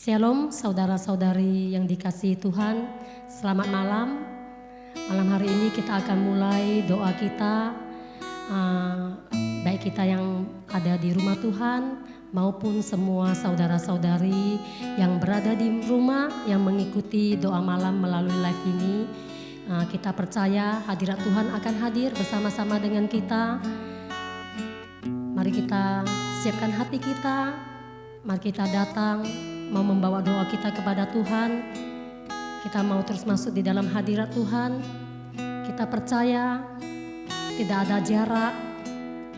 Shalom saudara-saudari yang dikasihi Tuhan, selamat malam. Malam hari ini kita akan mulai doa kita, baik kita yang ada di rumah Tuhan maupun semua saudara-saudari yang berada di rumah yang mengikuti doa malam melalui live ini. Kita percaya hadirat Tuhan akan hadir bersama-sama dengan kita. Mari kita siapkan hati kita, mari kita datang mau membawa doa kita kepada Tuhan. Kita mau terus masuk di dalam hadirat Tuhan. Kita percaya tidak ada jarak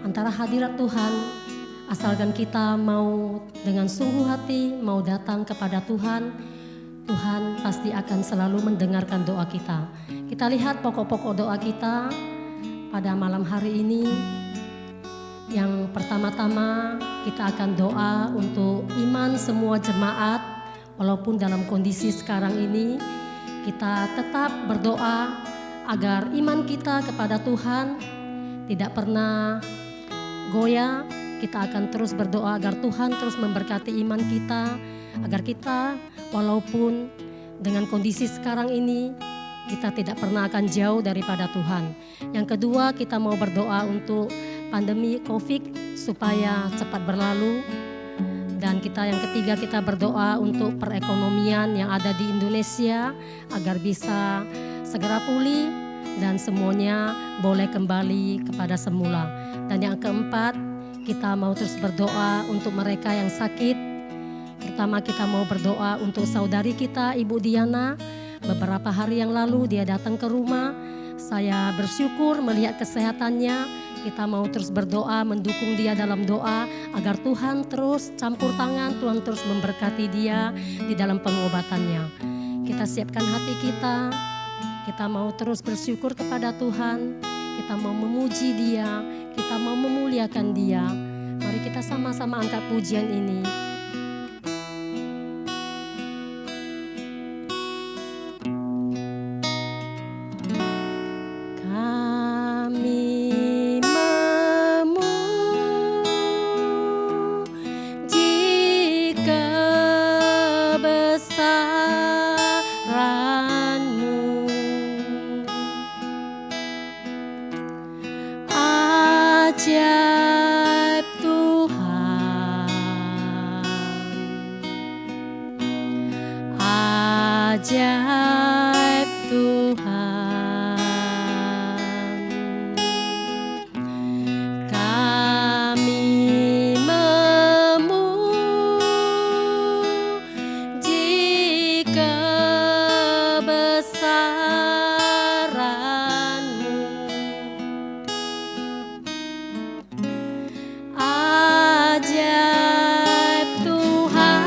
antara hadirat Tuhan, asalkan kita mau dengan sungguh hati mau datang kepada Tuhan. Tuhan pasti akan selalu mendengarkan doa kita. Kita lihat pokok-pokok doa kita pada malam hari ini. Yang pertama-tama kita akan doa untuk iman semua jemaat. Walaupun dalam kondisi sekarang ini kita tetap berdoa agar iman kita kepada Tuhan tidak pernah goyah. Kita akan terus berdoa agar Tuhan terus memberkati iman kita, agar kita walaupun dengan kondisi sekarang ini kita tidak pernah akan jauh daripada Tuhan. Yang kedua, kita mau berdoa untuk pandemi COVID supaya cepat berlalu. Dan yang ketiga, kita berdoa untuk perekonomian yang ada di Indonesia agar bisa segera pulih dan semuanya boleh kembali kepada semula. Dan yang keempat, kita mau terus berdoa untuk mereka yang sakit. Pertama, kita mau berdoa untuk saudari kita, Ibu Diana. Beberapa hari yang lalu dia datang ke rumah. Saya bersyukur melihat kesehatannya. Kita mau terus berdoa, mendukung dia dalam doa agar Tuhan terus campur tangan, Tuhan terus memberkati dia di dalam pengobatannya. Kita siapkan hati kita. Kita mau terus bersyukur kepada Tuhan. Kita mau memuji dia, kita mau memuliakan dia. Mari kita sama-sama angkat pujian ini. Ajaib Tuhan, kami memuji kebesaran-Mu. Ajaib Tuhan,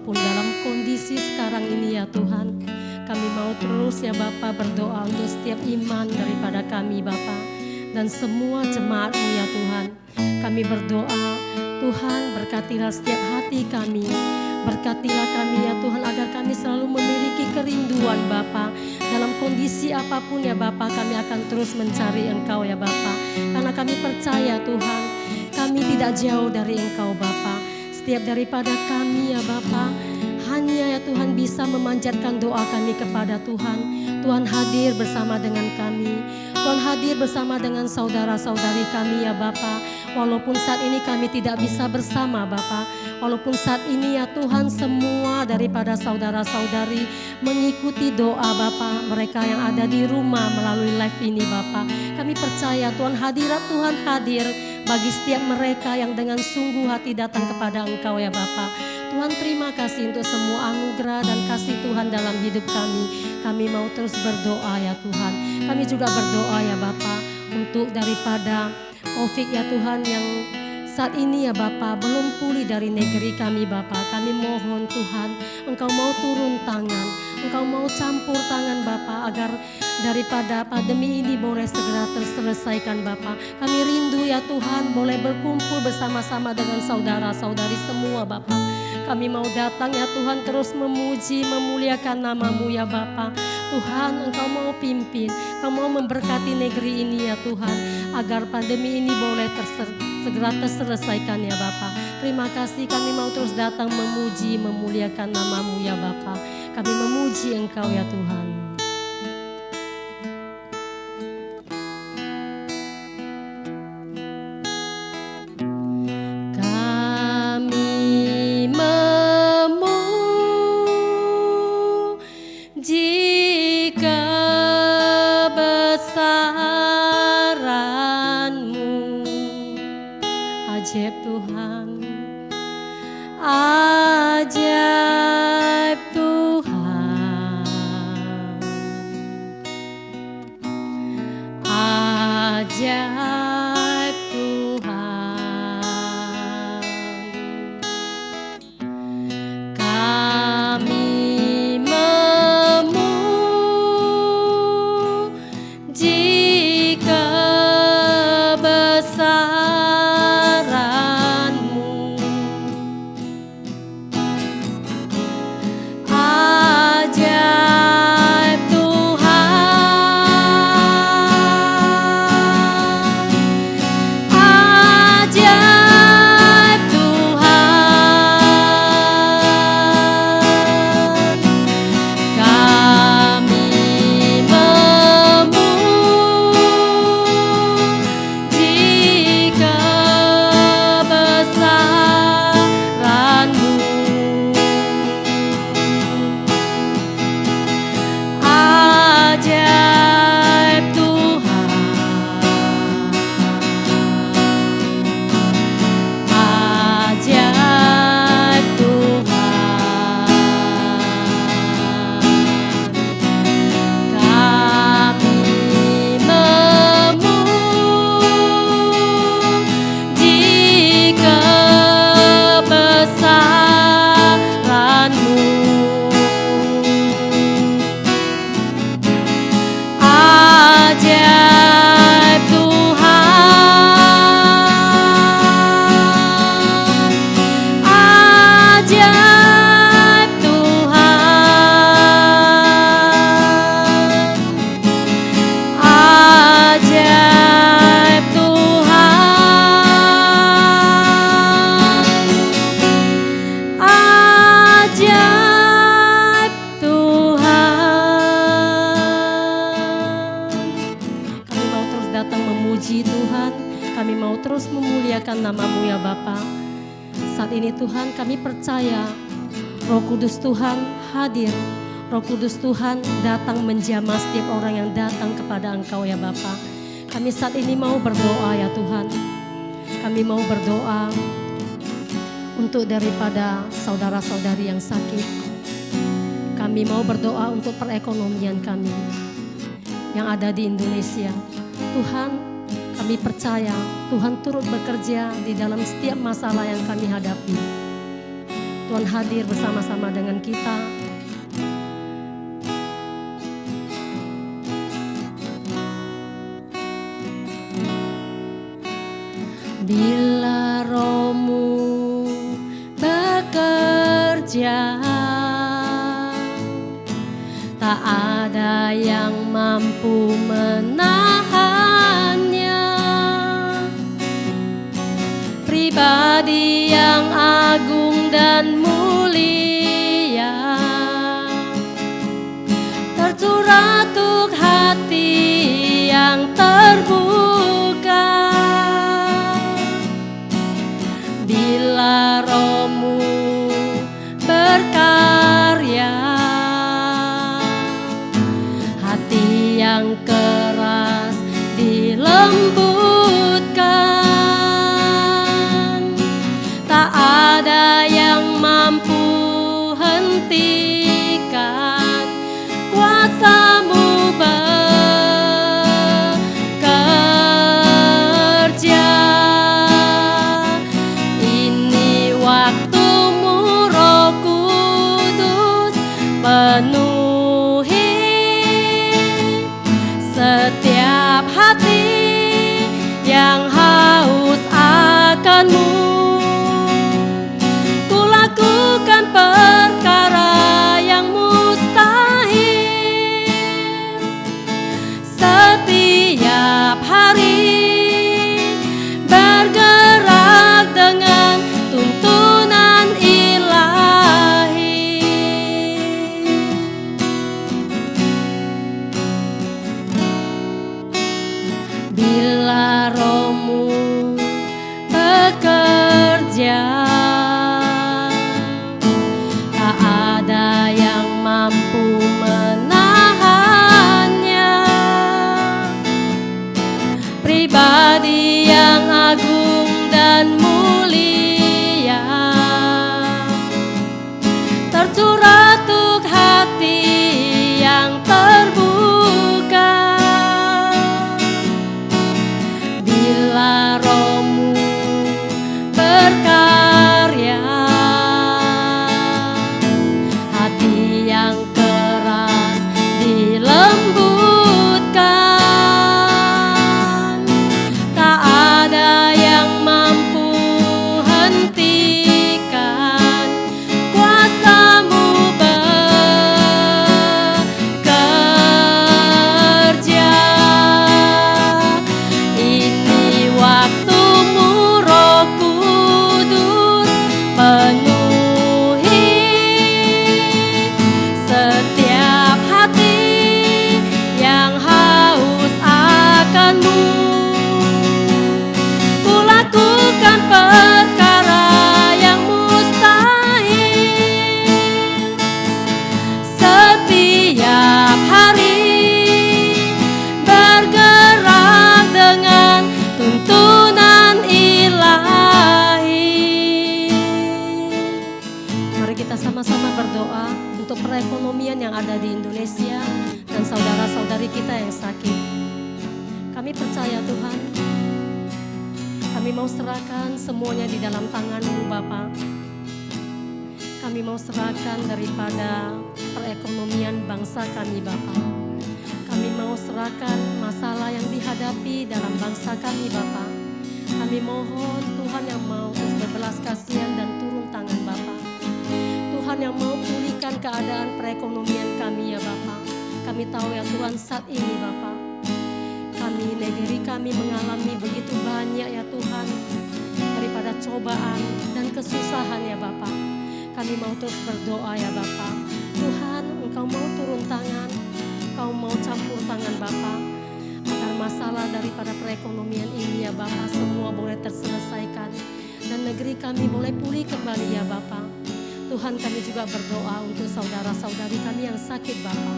walaupun dalam kondisi sekarang ini ya Tuhan, kami mau terus ya Bapa berdoa untuk setiap iman daripada kami Bapa dan semua jemaat-Mu ya Tuhan. Kami berdoa, Tuhan berkatilah setiap hati kami. Berkatilah kami ya Tuhan agar kami selalu memiliki kerinduan Bapa. Dalam kondisi apapun ya Bapa, kami akan terus mencari Engkau ya Bapa. Karena kami percaya Tuhan, kami tidak jauh dari Engkau Bapa. Setiap daripada kami ya Bapa, hanya ya Tuhan bisa memanjatkan doa kami kepada Tuhan. Tuhan hadir bersama dengan kami. Tuhan hadir bersama dengan saudara-saudari kami ya Bapa. Walaupun saat ini kami tidak bisa bersama Bapa, walaupun saat ini ya Tuhan semua daripada saudara-saudari mengikuti doa Bapa, mereka yang ada di rumah melalui live ini Bapa. Kami percaya Tuhan hadirat Tuhan hadir bagi setiap mereka yang dengan sungguh hati datang kepada Engkau ya Bapa. Tuhan terima kasih untuk semua anugerah dan kasih Tuhan dalam hidup kami. Kami mau terus berdoa ya Tuhan. Kami juga berdoa ya Bapa untuk daripada COVID ya Tuhan yang saat ini ya Bapa belum pulih dari negeri kami Bapa. Kami mohon Tuhan Engkau mau turun tangan, Engkau mau campur tangan Bapa agar daripada pandemi ini boleh segera terselesaikan Bapa. Kami rindu ya Tuhan boleh berkumpul bersama-sama dengan saudara-saudari semua Bapa. Kami mau datang ya Tuhan terus memuji, memuliakan nama-Mu ya Bapa. Tuhan Engkau mau pimpin, Engkau mau memberkati negeri ini ya Tuhan, agar pandemi ini boleh segera terselesaikan ya Bapa. Terima kasih kami mau terus datang memuji, memuliakan nama-Mu ya Bapa. Kami memuji Engkau ya Tuhan. Ajaib Tuhan, ajaib Tuhan, ajaib Tuhan. Kami memuji kebesaran-Mu. Ajaib Tuhan, ajaib Tuhan. Kami memuji kebesaran-Mu. Ajaib Tuhan, ajaib Tuhan. Kami memuji kebesaran-Mu. Ajaib Tuhan, ajaib Tuhan, ajaib Tuhan, ajaib Tuhan. Kami mau terus datang memuji Tuhan, kami mau terus memuliakan nama-Mu ya Bapa. Saat ini Tuhan kami percaya Roh Kudus Tuhan hadir. Roh Kudus Tuhan datang menjamah setiap orang yang datang kepada Engkau ya Bapa. Kami saat ini mau berdoa ya Tuhan. Kami mau berdoa untuk daripada saudara-saudari yang sakit. Kami mau berdoa untuk perekonomian kami yang ada di Indonesia. Tuhan, kami percaya Tuhan turut bekerja di dalam setiap masalah yang kami hadapi. Tuhan hadir bersama-sama dengan kita. Bila Rohmu bekerja, tak ada yang mampu menahannya. Pribadi yang agung dan mulia, tercurah untuk hati yang terbuka. Bila Rohmu berkarya, hati yang keras dilembutkan. Tak ada yang mampu hentikan kuasa-Mu bekerja. Ini waktu-Mu, Roh Kudus, penuhi setiap hati yang haus akan-Mu. Ku lakukan perkara yang mustahil setiap hari, bergerak dengan tuntunan ilahi. Bila Rohmu bekerja, tak ada yang mampu menahannya. Pribadi yang agung dan mulia, tercurah untuk hati yang terbuka. Bila Rohmu berkarya, hati yang keras dilembutkan. Tak ada yang mampu hentikan kuasa-Mu bekerja. Ini waktu-Mu, Roh Kudus, penuhi setiap hati yang haus akan-Mu. Ku lakukan perkara yang mustahil setiap hari, bergerak dengan tuntunan ilahi. Mari kita sama-sama berdoa untuk perekonomian yang ada di Indonesia dan saudara-saudari kita yang sakit. Kami percaya Tuhan, kami mau serahkan semuanya di dalam tangan-Mu Bapa. Kami mau serahkan daripada perekonomian bangsa kami Bapa. Kami mau serahkan masalah yang dihadapi dalam bangsa kami Bapa. Kami mohon Tuhan yang mau berbelas kasihan dan turun tangan Bapa. Tuhan yang mau pulihkan keadaan perekonomian kami ya Bapa. Kami tahu ya Tuhan saat ini Bapa, negeri kami mengalami begitu banyak ya Tuhan, daripada cobaan dan kesusahan ya Bapa. Kami mau terus berdoa ya Bapa. Tuhan, Engkau mau turun tangan, Engkau mau campur tangan Bapa, agar masalah daripada perekonomian ini ya Bapa semua boleh terselesaikan dan negeri kami boleh pulih kembali ya Bapa. Tuhan, kami juga berdoa untuk saudara-saudari kami yang sakit Bapa.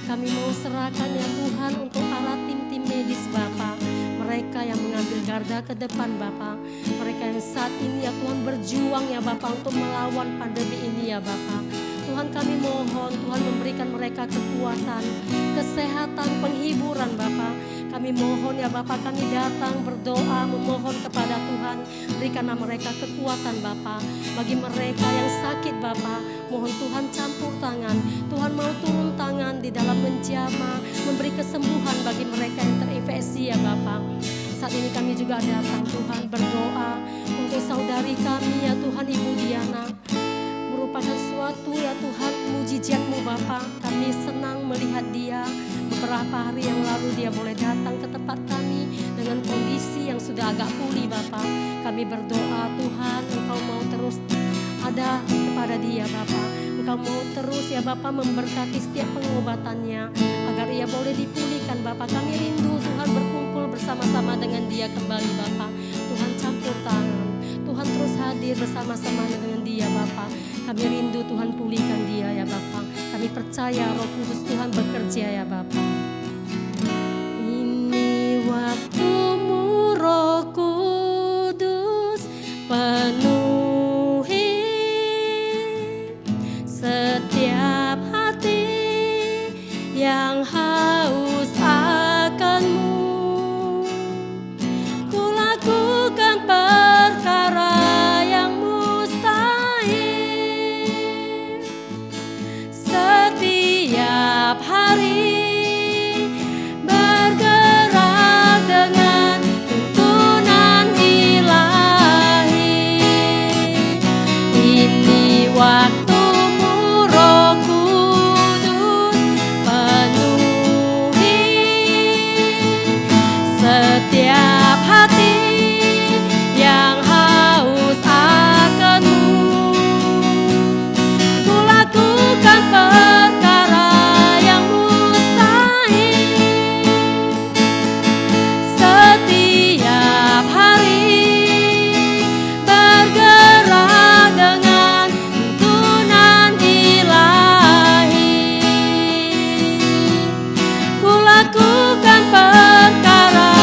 Kami mau serahkan ya Tuhan untuk para tim-tim medis Bapa, mereka yang mengambil garda ke depan Bapa, mereka yang saat ini ya Tuhan berjuang ya Bapa untuk melawan pandemi ini ya Bapa. Tuhan, kami mohon Tuhan memberikan mereka kekuatan, kesehatan, penghiburan Bapa. Kami mohon ya Bapa, kami datang berdoa memohon kepada Tuhan, berikanlah mereka kekuatan Bapa. Bagi mereka yang sakit Bapa. Mohon Tuhan campur tangan, Tuhan mau turun tangan di dalam menjamah, memberi kesembuhan bagi mereka yang terinfeksi ya Bapa. Saat ini kami juga datang Tuhan berdoa untuk saudari kami ya Tuhan, Ibu Diana. Merupakan suatu ya Tuhan mujizat-Mu Bapa. Kami senang melihat dia. Beberapa hari yang lalu dia boleh datang ke tempat kami dengan kondisi yang sudah agak pulih Bapa. Kami berdoa Tuhan, Engkau mau terus ada kepada dia Bapa. Engkau mau terus ya Bapa memberkati setiap pengobatannya agar ia boleh dipulihkan Bapa. Kami rindu Tuhan berkumpul bersama-sama dengan dia kembali Bapa. Tuhan campur tangan, Tuhan terus hadir bersama-sama dengan dia Bapa. Kami rindu Tuhan pulihkan dia ya Bapa. Kami percaya Roh Kudus Tuhan bekerja ya Bapa. Ini waktu-Mu Roh Kudus, penuhi setiap hati yang haus akan-Mu. Ku lakukan perkara yang mustahil setiap hari, bergerak dengan tuntunan ilahi. Ini waktu-Mu Roh Kudus, penuhi setiap hati yang haus akan-Mu. Ku lakukan perkara yang mustahil setiap hari, bergerak dengan tuntunan ilahi. Ku lakukan perkara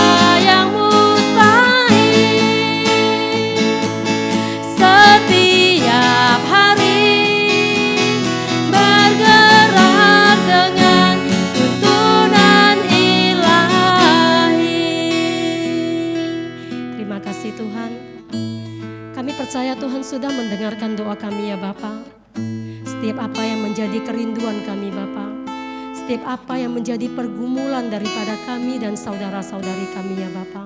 yang mustahil setiap hari, bergerak dengan tuntunan ilahi. Terima kasih Tuhan. Kami percaya Tuhan sudah mendengarkan doa kami ya Bapa. Setiap apa yang menjadi kerinduan kami Bapa, setiap apa yang menjadi pergumulan daripada kami dan saudara-saudari kami ya Bapa.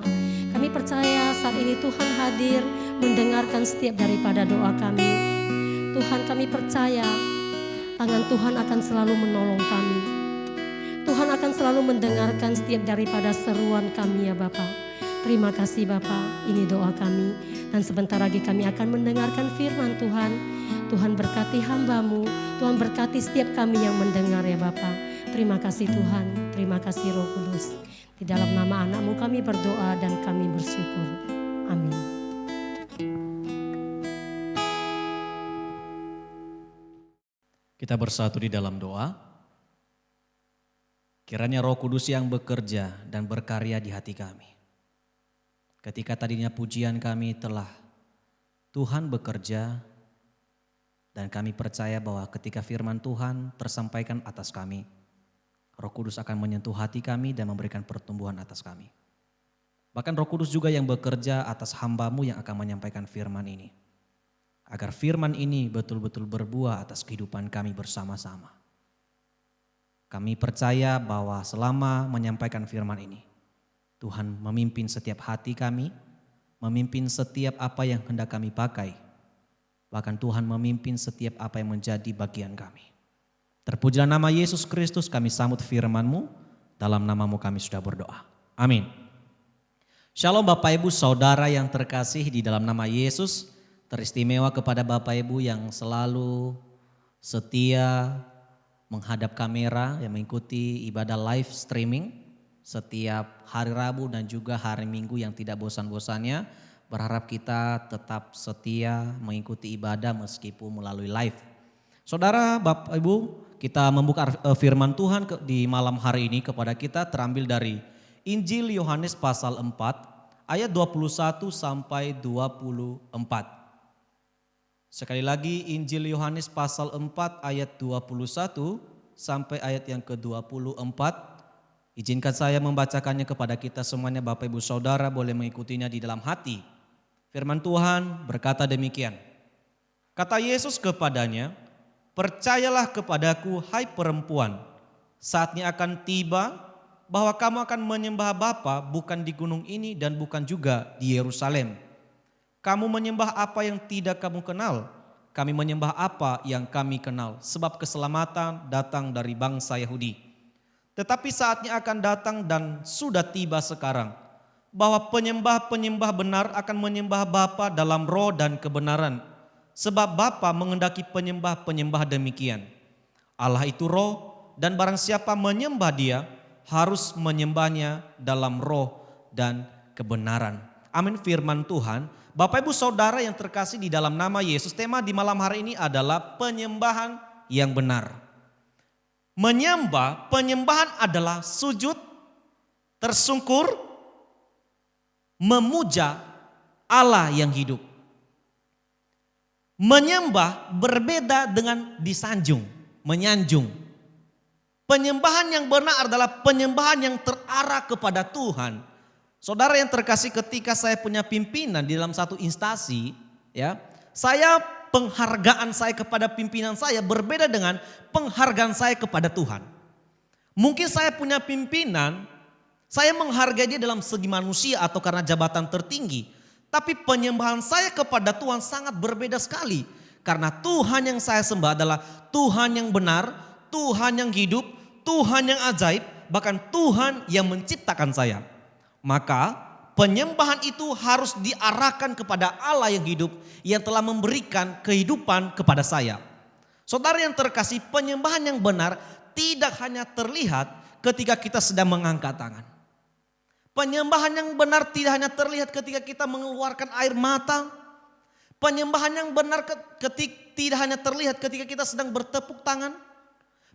Kami percaya saat ini Tuhan hadir mendengarkan setiap daripada doa kami. Tuhan, kami percaya tangan Tuhan akan selalu menolong kami. Tuhan akan selalu mendengarkan setiap daripada seruan kami ya Bapa. Terima kasih Bapa, ini doa kami. Dan sebentar lagi kami akan mendengarkan firman Tuhan. Tuhan berkati hamba-Mu, Tuhan berkati setiap kami yang mendengar ya Bapa. Terima kasih Tuhan, terima kasih Roh Kudus. Di dalam nama anak-Mu kami berdoa dan kami bersyukur. Amin. Kita bersatu di dalam doa. Kiranya Roh Kudus yang bekerja dan berkarya di hati kami. Ketika tadinya pujian kami telah Tuhan bekerja, dan kami percaya bahwa ketika firman Tuhan tersampaikan atas kami, Roh Kudus akan menyentuh hati kami dan memberikan pertumbuhan atas kami. Bahkan Roh Kudus juga yang bekerja atas hamba-Mu yang akan menyampaikan firman ini. Agar firman ini betul-betul berbuah atas kehidupan kami bersama-sama. Kami percaya bahwa selama menyampaikan firman ini, Tuhan memimpin setiap hati kami, memimpin setiap apa yang hendak kami pakai. Bahkan Tuhan memimpin setiap apa yang menjadi bagian kami. Terpujilah nama Yesus Kristus, kami sambut firman-Mu, dalam nama-Mu kami sudah berdoa. Amin. Shalom Bapak Ibu Saudara yang terkasih di dalam nama Yesus. Teristimewa kepada Bapak Ibu yang selalu setia menghadap kamera, yang mengikuti ibadah live streaming setiap hari Rabu dan juga hari Minggu yang tidak bosan-bosannya. Berharap kita tetap setia mengikuti ibadah meskipun melalui live. Saudara, Bapak Ibu, kita membuka firman Tuhan di malam hari ini kepada kita terambil dari Injil Yohanes pasal 4 ayat 21 sampai 24. Sekali lagi Injil Yohanes pasal 4 ayat 21 sampai ayat yang ke-24. Izinkan saya membacakannya kepada kita semuanya. Bapak Ibu Saudara boleh mengikutinya di dalam hati. Firman Tuhan berkata demikian. Kata Yesus kepadanya, "Percayalah kepadaku, hai perempuan, saatnya akan tiba bahwa kamu akan menyembah Bapa bukan di gunung ini dan bukan juga di Yerusalem. Kamu menyembah apa yang tidak kamu kenal, kami menyembah apa yang kami kenal, sebab keselamatan datang dari bangsa Yahudi. Tetapi saatnya akan datang dan sudah tiba sekarang, bahwa penyembah-penyembah benar akan menyembah Bapa dalam roh dan kebenaran, sebab Bapa menghendaki penyembah-penyembah demikian. Allah itu roh, dan barang siapa menyembah Dia harus menyembahnya dalam roh dan kebenaran." Amin, firman Tuhan. Bapak Ibu Saudara yang terkasih di dalam nama Yesus, tema di malam hari ini adalah penyembahan yang benar. Penyembahan adalah sujud, tersungkur, memuja Allah yang hidup. Menyembah berbeda dengan disanjung, menyanjung. Penyembahan yang benar adalah penyembahan yang terarah kepada Tuhan. Saudara yang terkasih, ketika saya punya pimpinan di dalam satu instansi, ya, penghargaan saya kepada pimpinan saya berbeda dengan penghargaan saya kepada Tuhan. Mungkin saya punya pimpinan, saya menghargai dia dalam segi manusia atau karena jabatan tertinggi. Tapi penyembahan saya kepada Tuhan sangat berbeda sekali. Karena Tuhan yang saya sembah adalah Tuhan yang benar, Tuhan yang hidup, Tuhan yang ajaib, bahkan Tuhan yang menciptakan saya. Maka penyembahan itu harus diarahkan kepada Allah yang hidup, yang telah memberikan kehidupan kepada saya. Saudara yang terkasih, penyembahan yang benar tidak hanya terlihat ketika kita sedang mengangkat tangan. Penyembahan yang benar tidak hanya terlihat ketika kita mengeluarkan air mata. Penyembahan yang benar tidak hanya terlihat ketika kita sedang bertepuk tangan.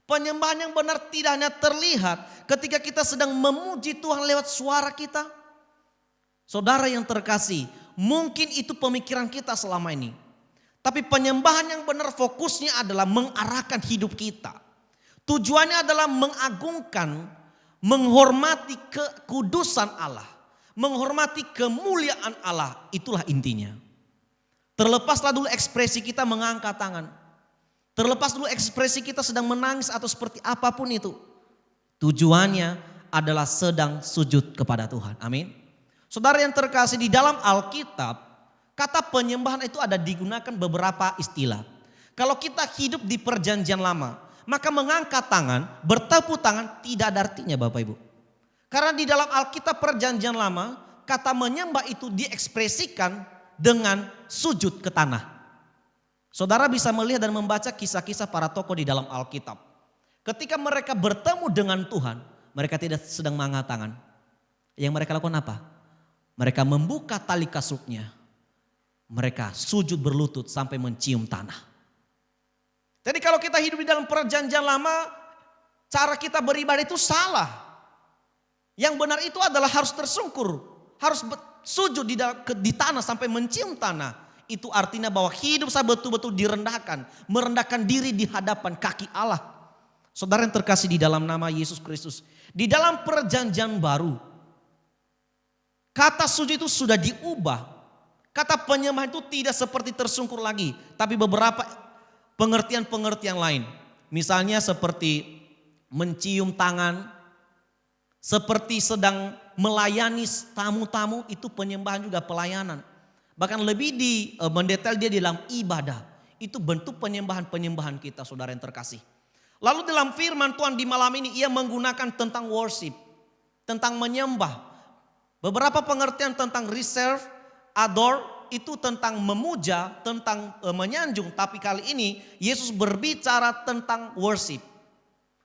Penyembahan yang benar tidak hanya terlihat ketika kita sedang memuji Tuhan lewat suara kita. Saudara yang terkasih, mungkin itu pemikiran kita selama ini. Tapi penyembahan yang benar fokusnya adalah mengarahkan hidup kita. Tujuannya adalah mengagungkan, menghormati kekudusan Allah, menghormati kemuliaan Allah, itulah intinya. Terlepaslah dulu ekspresi kita mengangkat tangan. Terlepas dulu ekspresi kita sedang menangis atau seperti apapun itu. Tujuannya adalah sedang sujud kepada Tuhan. Amin. Saudara yang terkasih, di dalam Alkitab, kata penyembahan itu ada digunakan beberapa istilah. Kalau kita hidup di perjanjian lama, maka mengangkat tangan, bertepuk tangan tidak ada artinya Bapak Ibu. Karena di dalam Alkitab perjanjian lama, kata menyembah itu diekspresikan dengan sujud ke tanah. Saudara bisa melihat dan membaca kisah-kisah para tokoh di dalam Alkitab. Ketika mereka bertemu dengan Tuhan, mereka tidak sedang mengangkat tangan. Yang mereka lakukan apa? Mereka membuka tali kasutnya. Mereka sujud berlutut sampai mencium tanah. Jadi kalau kita hidup di dalam perjanjian lama, cara kita beribadah itu salah. Yang benar itu adalah harus tersungkur, harus sujud di tanah sampai mencium tanah. Itu artinya bahwa hidup saya betul-betul direndahkan, merendahkan diri di hadapan kaki Allah. Saudara yang terkasih di dalam nama Yesus Kristus, di dalam perjanjian baru, kata sujud itu sudah diubah. Kata penyembahan itu tidak seperti tersungkur lagi, tapi beberapa pengertian-pengertian lain. Misalnya seperti mencium tangan, seperti sedang melayani tamu-tamu, itu penyembahan juga pelayanan. Bahkan lebih mendetail dia di dalam ibadah. Itu bentuk penyembahan-penyembahan kita, saudara yang terkasih. Lalu dalam firman Tuhan di malam ini ia menggunakan tentang worship, tentang menyembah. Beberapa pengertian tentang reserve, adore, itu tentang memuja, tentang menyanjung. Tapi kali ini Yesus berbicara tentang worship.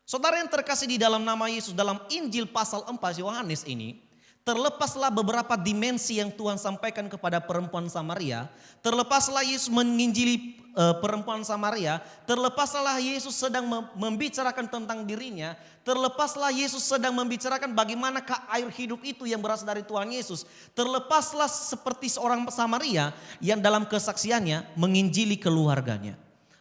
Saudara yang terkasih di dalam nama Yesus, dalam Injil pasal 4 Yohanes ini, terlepaslah beberapa dimensi yang Tuhan sampaikan kepada perempuan Samaria. Terlepaslah Yesus menginjili perempuan Samaria. Terlepaslah Yesus sedang membicarakan tentang dirinya. Terlepaslah Yesus sedang membicarakan bagaimanakah air hidup itu yang berasal dari Tuhan Yesus. Terlepaslah seperti seorang Samaria yang dalam kesaksiannya menginjili keluarganya.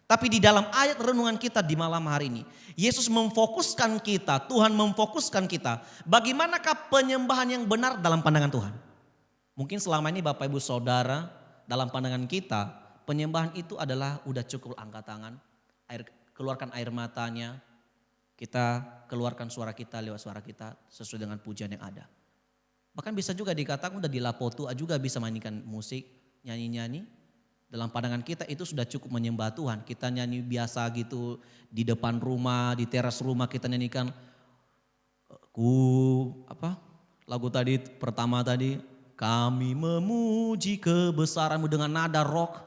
Tapi di dalam ayat renungan kita di malam hari ini, Yesus memfokuskan kita, Tuhan memfokuskan kita. Bagaimanakah penyembahan yang benar dalam pandangan Tuhan? Mungkin selama ini Bapak Ibu Saudara, dalam pandangan kita, Penyembahan itu adalah udah cukup angkat tangan, keluarkan air matanya, kita keluarkan suara kita lewat suara kita sesuai dengan pujian yang ada. Bahkan bisa juga dikatakan udah di lapotu juga bisa mainkan musik, nyanyi-nyanyi. Dalam pandangan kita itu sudah cukup menyembah Tuhan. Kita nyanyi biasa gitu di depan rumah, di teras rumah kita nyanyikan lagu tadi pertama tadi, kami memuji kebesaran-Mu dengan nada rock.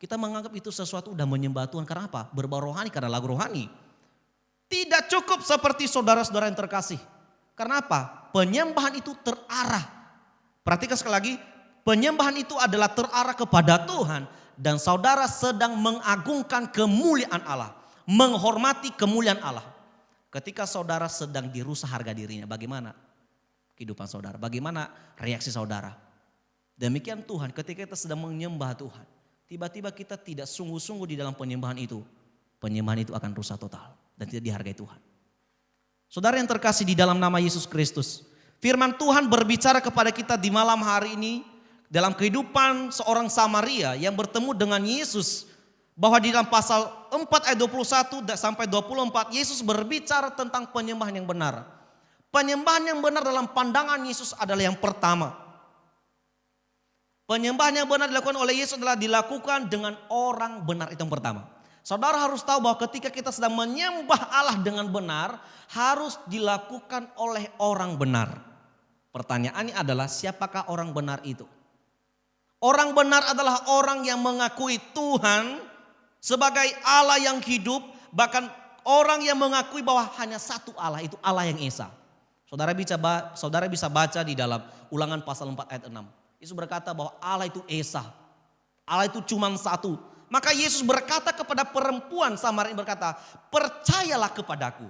Kita menganggap itu sesuatu udah menyembah Tuhan. Karena apa? Berbau rohani, karena lagu rohani. Tidak cukup seperti saudara-saudara yang terkasih. Karena apa? Penyembahan itu terarah. Perhatikan sekali lagi, penyembahan itu adalah terarah kepada Tuhan. Dan saudara sedang mengagungkan kemuliaan Allah. Menghormati kemuliaan Allah. Ketika saudara sedang dirusak harga dirinya, bagaimana kehidupan saudara? Bagaimana reaksi saudara? Demikian Tuhan, ketika kita sedang menyembah Tuhan, tiba-tiba kita tidak sungguh-sungguh di dalam penyembahan itu akan rusak total dan tidak dihargai Tuhan. Saudara yang terkasih di dalam nama Yesus Kristus, firman Tuhan berbicara kepada kita di malam hari ini dalam kehidupan seorang Samaria yang bertemu dengan Yesus, bahwa di dalam pasal 4 ayat 21 sampai 24 Yesus berbicara tentang penyembahan yang benar. Penyembahan yang benar dalam pandangan Yesus adalah yang pertama. Penyembahan yang benar dilakukan oleh Yesus adalah dilakukan dengan orang benar, itu yang pertama. Saudara harus tahu bahwa ketika kita sedang menyembah Allah dengan benar, harus dilakukan oleh orang benar. Pertanyaannya adalah siapakah orang benar itu? Orang benar adalah orang yang mengakui Tuhan sebagai Allah yang hidup, bahkan orang yang mengakui bahwa hanya satu Allah, itu Allah yang Esa. Saudara bisa baca di dalam Ulangan pasal 4 ayat 6. Yesus berkata bahwa Allah itu Esa. Allah itu cuma satu. Maka Yesus berkata kepada perempuan Samaria berkata, percayalah kepadaku.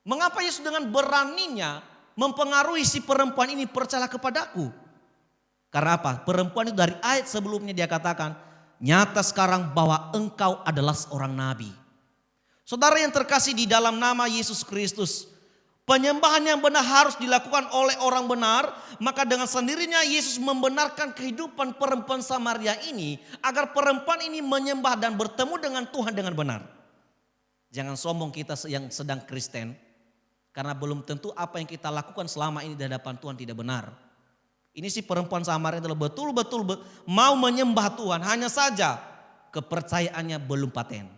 Mengapa Yesus dengan beraninya mempengaruhi si perempuan ini percayalah kepadaku? Karena apa? Perempuan itu dari ayat sebelumnya dia katakan, nyata sekarang bahwa engkau adalah seorang nabi. Saudara yang terkasih di dalam nama Yesus Kristus, penyembahan yang benar harus dilakukan oleh orang benar. Maka dengan sendirinya Yesus membenarkan kehidupan perempuan Samaria ini, agar perempuan ini menyembah dan bertemu dengan Tuhan dengan benar. Jangan sombong kita yang sedang Kristen, karena belum tentu apa yang kita lakukan selama ini di hadapan Tuhan tidak benar. Ini si perempuan Samaria adalah betul-betul mau menyembah Tuhan, hanya saja kepercayaannya belum paten.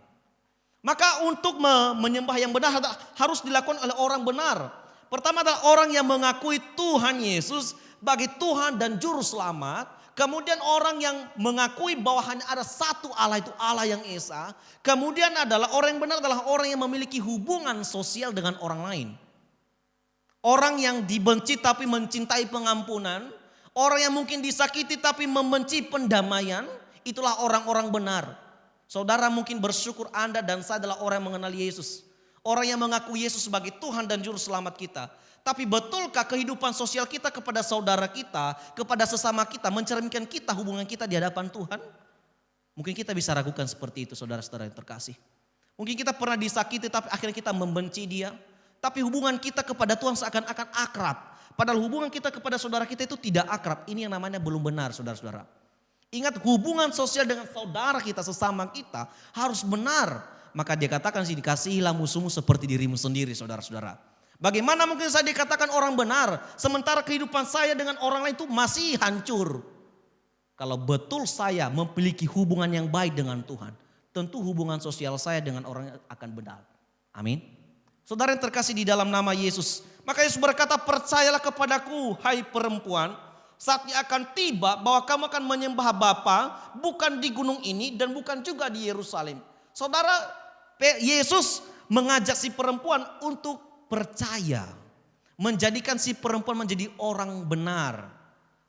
Maka untuk menyembah yang benar harus dilakukan oleh orang benar. Pertama adalah orang yang mengakui Tuhan Yesus sebagai Tuhan dan Juru Selamat. Kemudian orang yang mengakui bahwa hanya ada satu Allah, itu Allah yang Esa. Kemudian adalah orang yang benar adalah orang yang memiliki hubungan sosial dengan orang lain. Orang yang dibenci tapi mencintai pengampunan. Orang yang mungkin disakiti tapi membenci pendamaian. Itulah orang-orang benar. Saudara mungkin bersyukur Anda dan saya adalah orang yang mengenal Yesus. Orang yang mengaku Yesus sebagai Tuhan dan Juru Selamat kita. Tapi betulkah kehidupan sosial kita kepada saudara kita, kepada sesama kita, mencerminkan kita hubungan kita di hadapan Tuhan? Mungkin kita bisa ragukan seperti itu saudara-saudara yang terkasih. Mungkin kita pernah disakiti tapi akhirnya kita membenci dia. Tapi hubungan kita kepada Tuhan seakan-akan akrab. Padahal hubungan kita kepada saudara kita itu tidak akrab. Ini yang namanya belum benar saudara-saudara. Ingat, hubungan sosial dengan saudara kita, sesama kita harus benar. Maka dia katakan sih, dikasihilah musuhmu seperti dirimu sendiri saudara-saudara. Bagaimana mungkin saya dikatakan orang benar sementara kehidupan saya dengan orang lain itu masih hancur. Kalau betul saya memiliki hubungan yang baik dengan Tuhan, tentu hubungan sosial saya dengan orang akan benar. Amin. Saudara yang terkasih di dalam nama Yesus. Maka Yesus berkata, percayalah kepadaku hai perempuan. Saatnya akan tiba bahwa kamu akan menyembah Bapa bukan di gunung ini dan bukan juga di Yerusalem. Saudara, Yesus mengajak si perempuan untuk percaya. Menjadikan si perempuan menjadi orang benar.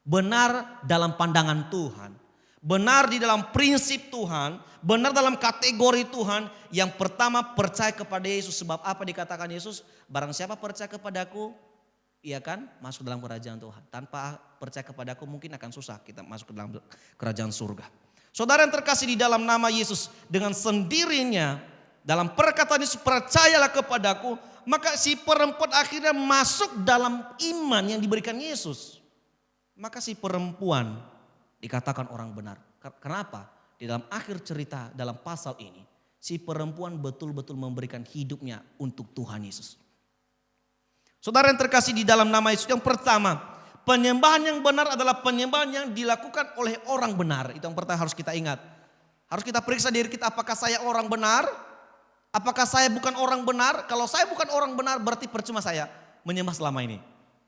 Benar dalam pandangan Tuhan. Benar di dalam prinsip Tuhan. Benar dalam kategori Tuhan. Yang pertama percaya kepada Yesus. Sebab apa dikatakan Yesus? Barang siapa percaya kepadaku, ia kan masuk dalam kerajaan Tuhan. Tanpa percaya kepadaku mungkin akan susah kita masuk ke dalam kerajaan surga. Saudara yang terkasih di dalam nama Yesus, dengan sendirinya dalam perkataan Yesus, percayalah kepadaku, maka si perempuan akhirnya masuk dalam iman yang diberikan Yesus. Maka si perempuan dikatakan orang benar. Kenapa? di dalam akhir cerita dalam pasal ini, si perempuan betul-betul memberikan hidupnya untuk Tuhan Yesus. Saudara yang terkasih di dalam nama Yesus, yang pertama, penyembahan yang benar adalah penyembahan yang dilakukan oleh orang benar. Itu yang pertama harus kita ingat. Harus kita periksa diri kita, apakah saya orang benar? Apakah saya bukan orang benar? Kalau saya bukan orang benar berarti percuma saya menyembah selama ini.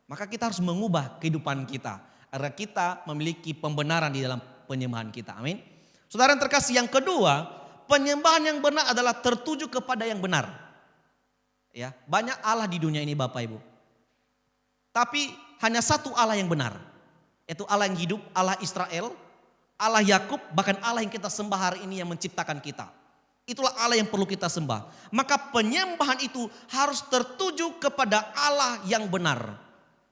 Maka kita harus mengubah kehidupan kita agar kita memiliki pembenaran di dalam penyembahan kita. Amin. Saudara yang terkasih, yang kedua, penyembahan yang benar adalah tertuju kepada yang benar. Ya, banyak Allah di dunia ini Bapak Ibu. Tapi hanya satu Allah yang benar. Yaitu Allah yang hidup, Allah Israel, Allah Yakub, bahkan Allah yang kita sembah hari ini yang menciptakan kita. Itulah Allah yang perlu kita sembah. Maka penyembahan itu harus tertuju kepada Allah yang benar.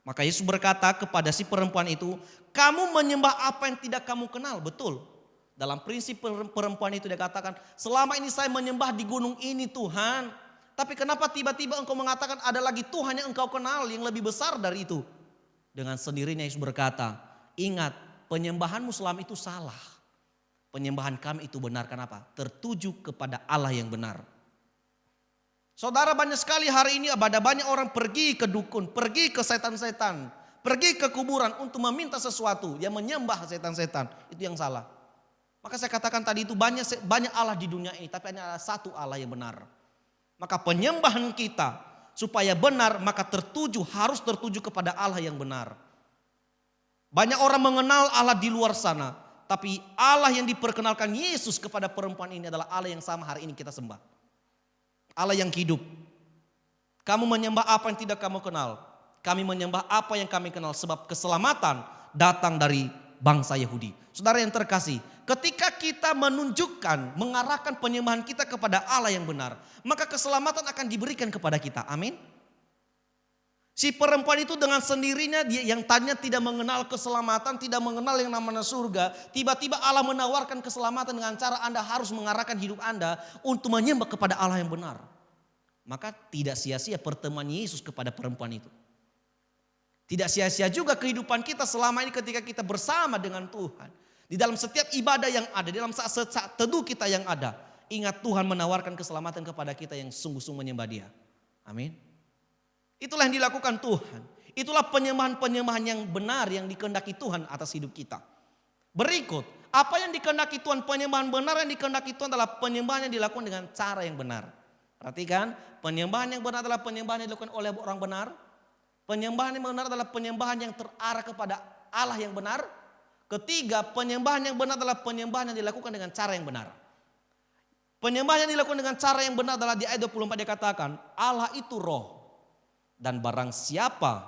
Maka Yesus berkata kepada si perempuan itu, kamu menyembah apa yang tidak kamu kenal. Betul. Dalam prinsip perempuan itu dia katakan, selama ini saya menyembah di gunung ini Tuhan. Tapi kenapa tiba-tiba engkau mengatakan ada lagi Tuhan yang engkau kenal yang lebih besar dari itu? Dengan sendirinya Yesus berkata, ingat penyembahanmu selama itu salah. Penyembahan kami itu benar, kenapa? Tertuju kepada Allah yang benar. Saudara, banyak sekali hari ini ada banyak orang pergi ke dukun, pergi ke setan-setan, pergi ke kuburan untuk meminta sesuatu yang menyembah setan-setan. Itu yang salah. Maka saya katakan tadi itu banyak Allah di dunia ini, tapi hanya ada satu Allah yang benar. Maka penyembahan kita supaya benar maka harus tertuju kepada Allah yang benar. Banyak orang mengenal Allah di luar sana, tapi Allah yang diperkenalkan Yesus kepada perempuan ini adalah Allah yang sama hari ini kita sembah. Allah yang hidup. Kamu menyembah apa yang tidak kamu kenal. Kami menyembah apa yang kami kenal, sebab keselamatan datang dari bangsa Yahudi. Saudara yang terkasih, ketika kita mengarahkan penyembahan kita kepada Allah yang benar, maka keselamatan akan diberikan kepada kita. Amin. Si perempuan itu dengan sendirinya, dia yang tadinya tidak mengenal keselamatan, tidak mengenal yang namanya surga, tiba-tiba Allah menawarkan keselamatan dengan cara Anda harus mengarahkan hidup Anda untuk menyembah kepada Allah yang benar. Maka tidak sia-sia pertemuan Yesus kepada perempuan itu. Tidak sia-sia juga kehidupan kita selama ini ketika kita bersama dengan Tuhan. Di dalam setiap ibadah yang ada, di dalam saat teduh kita yang ada, ingat Tuhan menawarkan keselamatan kepada kita yang sungguh-sungguh menyembah Dia. Amin. Itulah yang dilakukan Tuhan. Itulah penyembahan-penyembahan yang benar yang dikehendaki Tuhan atas hidup kita. Berikut, apa yang dikehendaki Tuhan, penyembahan benar yang dikehendaki Tuhan adalah penyembahan yang dilakukan dengan cara yang benar. Perhatikan, penyembahan yang benar adalah penyembahan yang dilakukan oleh orang benar. Penyembahan yang benar adalah penyembahan yang terarah kepada Allah yang benar. Ketiga, penyembahan yang benar adalah penyembahan yang dilakukan dengan cara yang benar. Penyembahan yang dilakukan dengan cara yang benar adalah di ayat 24 dia katakan, Allah itu roh. Dan barang siapa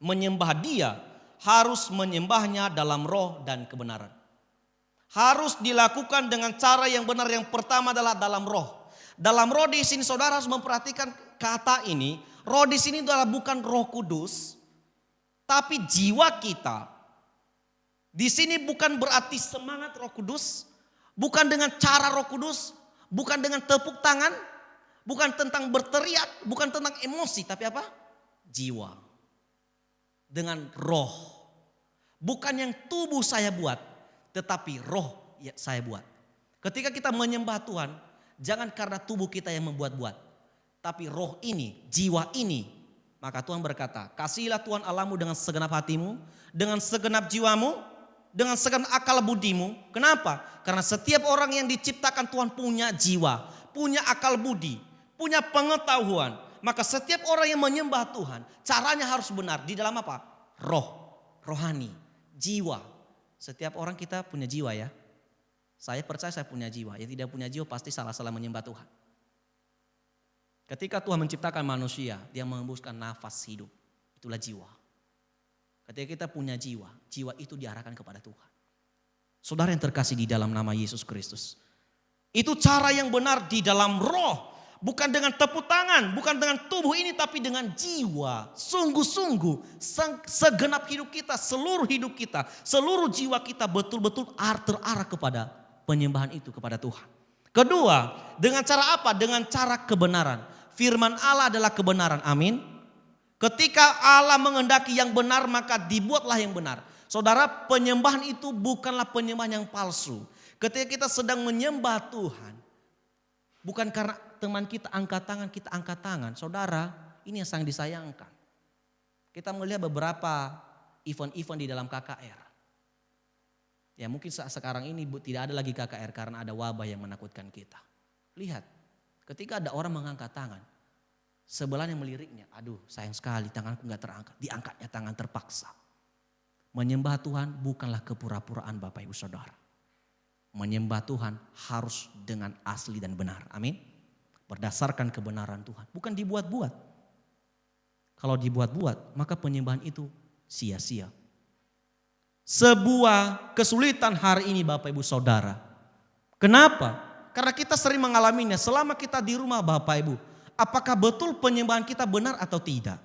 menyembah Dia harus menyembahnya dalam roh dan kebenaran. Harus dilakukan dengan cara yang benar. Yang pertama adalah dalam roh. Dalam roh di sini saudara harus memperhatikan kata ini. Roh di sini adalah bukan Roh Kudus, tapi jiwa kita. Di sini bukan berarti semangat Roh Kudus, bukan dengan cara Roh Kudus, bukan dengan tepuk tangan, bukan tentang berteriak, bukan tentang emosi, tapi apa? Jiwa. Dengan roh. Bukan yang tubuh saya buat, tetapi roh yang saya buat. Ketika kita menyembah Tuhan, jangan karena tubuh kita yang membuat-buat, tapi roh ini, jiwa ini. Maka Tuhan berkata, kasihilah Tuhan Allahmu dengan segenap hatimu, dengan segenap jiwamu, dengan segenap akal budimu. Kenapa? Karena setiap orang yang diciptakan Tuhan punya jiwa, punya akal budi, punya pengetahuan. Maka setiap orang yang menyembah Tuhan, caranya harus benar. Di dalam apa? Roh, rohani, jiwa. Setiap orang kita punya jiwa ya. Saya percaya saya punya jiwa. Yang tidak punya jiwa pasti salah-salah menyembah Tuhan. Ketika Tuhan menciptakan manusia, Dia mengembuskan nafas hidup. Itulah jiwa. Ketika kita punya jiwa, jiwa itu diarahkan kepada Tuhan. Saudara yang terkasih di dalam nama Yesus Kristus. Itu cara yang benar di dalam roh. Bukan dengan tepuk tangan, bukan dengan tubuh ini, tapi dengan jiwa. Sungguh-sungguh segenap hidup kita, seluruh hidup kita, seluruh jiwa kita betul-betul terarah kepada penyembahan itu kepada Tuhan. Kedua, dengan cara apa? Dengan cara kebenaran. Firman Allah adalah kebenaran, amin. Ketika Allah menghendaki yang benar, maka dibuatlah yang benar. Saudara, penyembahan itu bukanlah penyembahan yang palsu. Ketika kita sedang menyembah Tuhan, bukan karena teman kita angkat tangan. Saudara, ini yang sangat disayangkan. Kita melihat beberapa event-event di dalam KKR. Ya mungkin sekarang ini tidak ada lagi KKR karena ada wabah yang menakutkan kita. Lihat, ketika ada orang mengangkat tangan, sebelahnya meliriknya, aduh sayang sekali tanganku gak terangkat. Diangkatnya tangan terpaksa. Menyembah Tuhan bukanlah kepura-puraan Bapak Ibu Saudara. Menyembah Tuhan harus dengan asli dan benar. Amin. Berdasarkan kebenaran Tuhan. Bukan dibuat-buat. Kalau dibuat-buat maka penyembahan itu sia-sia. Sebuah kesulitan hari ini Bapak Ibu Saudara. Kenapa? Karena kita sering mengalaminya selama kita di rumah Bapak Ibu. Apakah betul penyembahan kita benar atau tidak?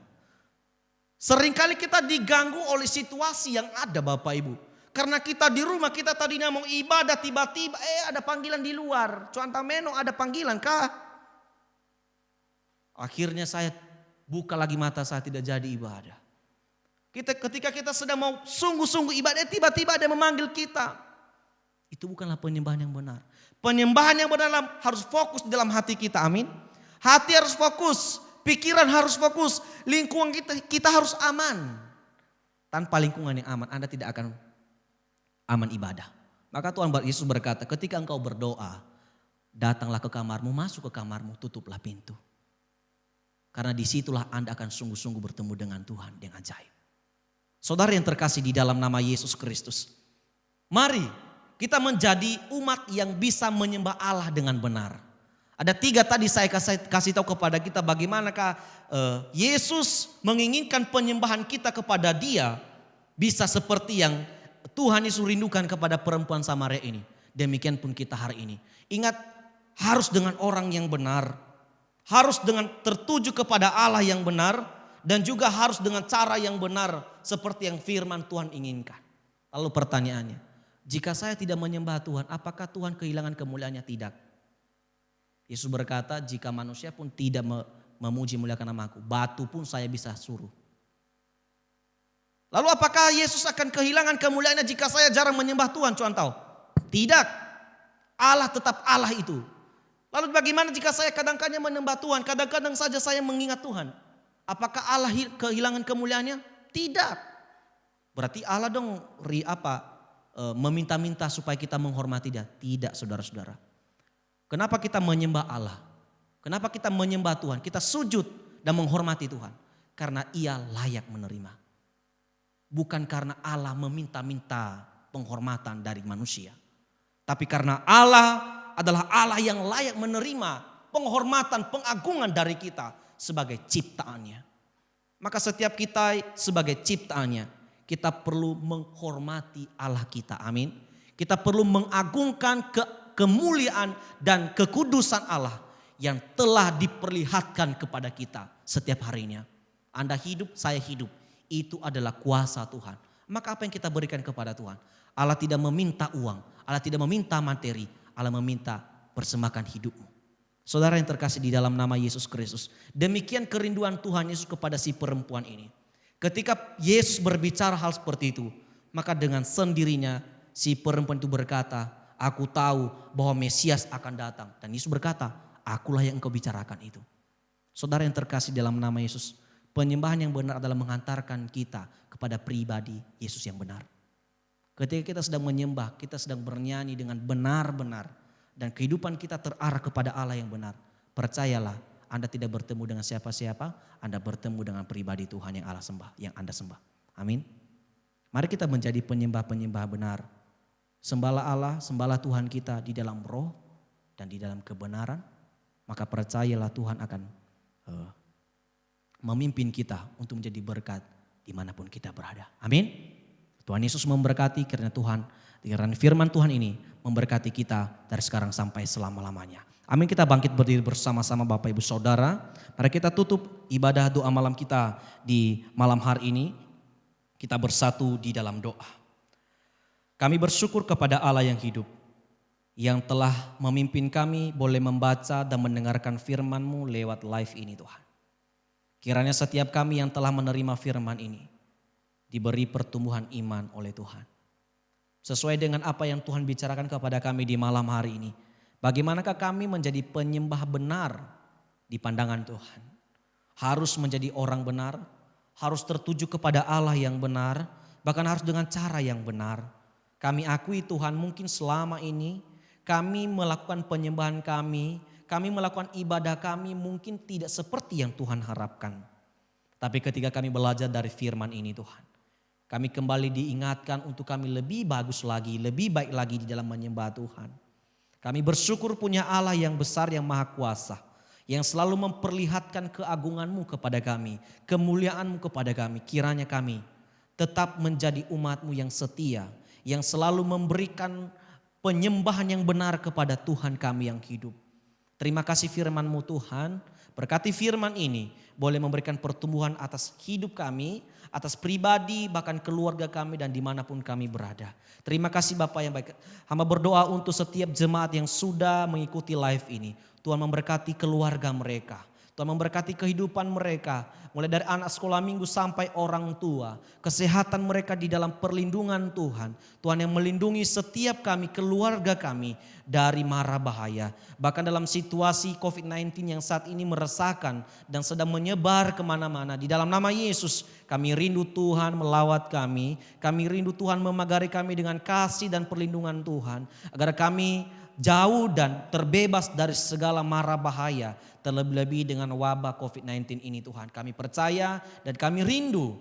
Seringkali kita diganggu oleh situasi yang ada Bapak Ibu. Karena kita di rumah, kita tadinya mau ibadah, tiba-tiba ada panggilan di luar. Cuanta meno ada panggilan kah? Akhirnya saya buka lagi mata, saya tidak jadi ibadah. Ketika kita sedang mau sungguh-sungguh ibadah, tiba-tiba ada yang memanggil kita. Itu bukanlah penyembahan yang benar. Penyembahan yang benar harus fokus dalam hati kita, amin. Hati harus fokus, pikiran harus fokus, lingkungan kita harus aman. Tanpa lingkungan yang aman, Anda tidak akan aman ibadah. Maka Tuhan Yesus berkata, ketika engkau berdoa, datanglah ke kamarmu, masuk ke kamarmu, tutuplah pintu. Karena disitulah Anda akan sungguh-sungguh bertemu dengan Tuhan yang ajaib. Saudara yang terkasih di dalam nama Yesus Kristus. Mari kita menjadi umat yang bisa menyembah Allah dengan benar. Ada 3 tadi saya kasih tahu kepada kita bagaimanakah Yesus menginginkan penyembahan kita kepada Dia. Bisa seperti yang Tuhan Yesus rindukan kepada perempuan Samaria ini. Demikian pun kita hari ini. Ingat, harus dengan orang yang benar. Harus dengan tertuju kepada Allah yang benar. Dan juga harus dengan cara yang benar seperti yang firman Tuhan inginkan. Lalu pertanyaannya, jika saya tidak menyembah Tuhan, apakah Tuhan kehilangan kemuliaannya? Tidak. Yesus berkata, jika manusia pun tidak memuji muliakan namaku, batu pun saya bisa suruh. Lalu apakah Yesus akan kehilangan kemuliaannya jika saya jarang menyembah Tuhan? Contoh, tidak. Allah tetap Allah itu. Lalu bagaimana jika saya kadang-kadang menyembah Tuhan, kadang-kadang saja saya mengingat Tuhan? Apakah Allah kehilangan kemuliaannya? Tidak. Berarti Allah dong meminta-minta supaya kita menghormati Dia. Tidak, saudara-saudara. Kenapa kita menyembah Allah? Kenapa kita menyembah Tuhan? Kita sujud dan menghormati Tuhan. Karena Ia layak menerima. Bukan karena Allah meminta-minta penghormatan dari manusia. Tapi karena Allah adalah Allah yang layak menerima penghormatan, pengagungan dari kita sebagai ciptaannya. Maka setiap kita sebagai ciptaannya, kita perlu menghormati Allah kita. Amin. Kita perlu mengagungkan kemuliaan dan kekudusan Allah yang telah diperlihatkan kepada kita setiap harinya. Anda hidup, saya hidup. Itu adalah kuasa Tuhan. Maka apa yang kita berikan kepada Tuhan? Allah tidak meminta uang, Allah tidak meminta materi, Allah meminta persembahkan hidupmu. Saudara yang terkasih di dalam nama Yesus Kristus. Demikian kerinduan Tuhan Yesus kepada si perempuan ini. Ketika Yesus berbicara hal seperti itu, maka dengan sendirinya si perempuan itu berkata, aku tahu bahwa Mesias akan datang. Dan Yesus berkata, akulah yang engkau bicarakan itu. Saudara yang terkasih dalam nama Yesus, penyembahan yang benar adalah menghantarkan kita kepada pribadi Yesus yang benar. Ketika kita sedang menyembah, kita sedang bernyanyi dengan benar-benar. Dan kehidupan kita terarah kepada Allah yang benar. Percayalah, Anda tidak bertemu dengan siapa-siapa, Anda bertemu dengan pribadi Tuhan yang Allah sembah, yang Anda sembah. Amin. Mari kita menjadi penyembah-penyembah benar. Sembahlah Allah, sembahlah Tuhan kita di dalam roh dan di dalam kebenaran. Maka percayalah Tuhan akan memimpin kita untuk menjadi berkat dimanapun kita berada. Amin. Tuhan Yesus memberkati karena firman Tuhan ini memberkati kita dari sekarang sampai selama-lamanya. Amin. Kita bangkit berdiri bersama-sama Bapak Ibu Saudara. Mari kita tutup ibadah doa malam kita di malam hari ini. Kita bersatu di dalam doa. Kami bersyukur kepada Allah yang hidup, yang telah memimpin kami boleh membaca dan mendengarkan firman-Mu lewat live ini Tuhan. Kiranya setiap kami yang telah menerima firman ini diberi pertumbuhan iman oleh Tuhan. sesuai dengan apa yang Tuhan bicarakan kepada kami di malam hari ini. Bagaimanakah kami menjadi penyembah benar di pandangan Tuhan? Harus menjadi orang benar, harus tertuju kepada Allah yang benar, bahkan harus dengan cara yang benar. Kami akui Tuhan, mungkin selama ini kami melakukan penyembahan kami melakukan ibadah kami mungkin tidak seperti yang Tuhan harapkan. Tapi ketika kami belajar dari firman ini Tuhan, kami kembali diingatkan untuk kami lebih bagus lagi, lebih baik lagi di dalam menyembah Tuhan. Kami bersyukur punya Allah yang besar, yang maha kuasa, yang selalu memperlihatkan keagungan-Mu kepada kami, kemuliaan-Mu kepada kami. Kiranya kami tetap menjadi umat-Mu yang setia, yang selalu memberikan penyembahan yang benar kepada Tuhan kami yang hidup. Terima kasih firman-Mu Tuhan, berkati firman ini boleh memberikan pertumbuhan atas hidup kami, atas pribadi bahkan keluarga kami dan dimanapun kami berada. Terima kasih Bapak yang baik. Hamba berdoa untuk setiap jemaat yang sudah mengikuti live ini. Tuhan memberkati keluarga mereka. Tuhan memberkati kehidupan mereka. Mulai dari anak sekolah minggu sampai orang tua. Kesehatan mereka di dalam perlindungan Tuhan. Tuhan yang melindungi setiap kami, keluarga kami dari mara bahaya. Bahkan dalam situasi COVID-19 yang saat ini meresahkan dan sedang menyebar kemana-mana. Di dalam nama Yesus kami rindu Tuhan melawat kami. Kami rindu Tuhan memagari kami dengan kasih dan perlindungan Tuhan. Agar kami jauh dan terbebas dari segala mara bahaya. Terlebih-lebih dengan wabah COVID-19 ini Tuhan. Kami percaya dan kami rindu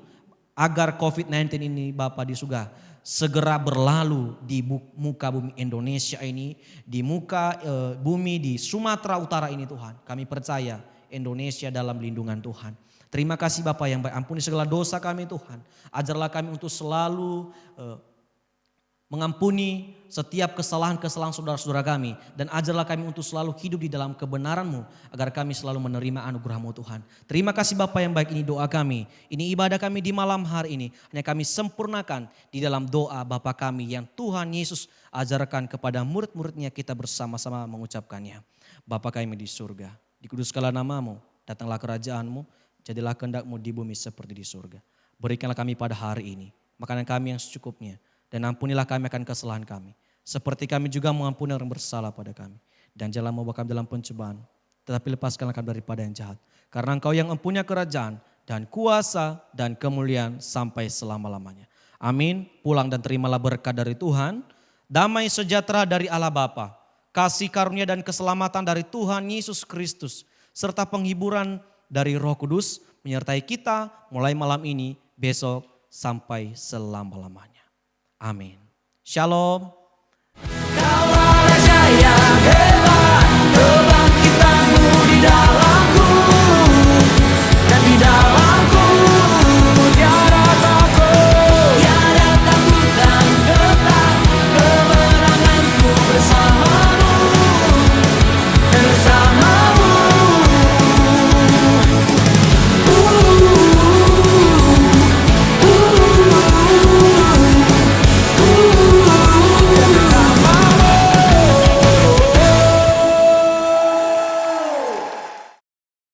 agar COVID-19 ini Bapa di surga segera berlalu di muka bumi Indonesia ini. Di muka bumi di Sumatera Utara ini Tuhan. Kami percaya Indonesia dalam lindungan Tuhan. Terima kasih Bapa yang baik. Ampuni segala dosa kami Tuhan. Ajarlah kami untuk selalu mengampuni setiap kesalahan-kesalahan saudara-saudara kami. Dan ajarlah kami untuk selalu hidup di dalam kebenaran-Mu. Agar kami selalu menerima anugerah-Mu Tuhan. Terima kasih Bapa yang baik, ini doa kami. Ini ibadah kami di malam hari ini. Hanya kami sempurnakan di dalam doa Bapa kami yang Tuhan Yesus ajarkan kepada murid-muridnya, kita bersama-sama mengucapkannya. Bapa kami di surga, dikuduskanlah nama-Mu, datanglah kerajaan-Mu, jadilah kehendak-Mu di bumi seperti di surga. Berikanlah kami pada hari ini makanan kami yang secukupnya. Dan ampunilah kami akan kesalahan kami. Seperti kami juga mengampuni orang bersalah pada kami. Dan janganlah membawa kami dalam pencobaan. Tetapi lepaskanlah kami daripada yang jahat. Karena Engkau yang mempunyai kerajaan dan kuasa dan kemuliaan sampai selama-lamanya. Amin. Pulang dan terimalah berkat dari Tuhan. Damai sejahtera dari Allah Bapa. Kasih karunia dan keselamatan dari Tuhan Yesus Kristus. Serta penghiburan dari Roh Kudus menyertai kita mulai malam ini, besok sampai selama-lamanya. Amin. Shalom.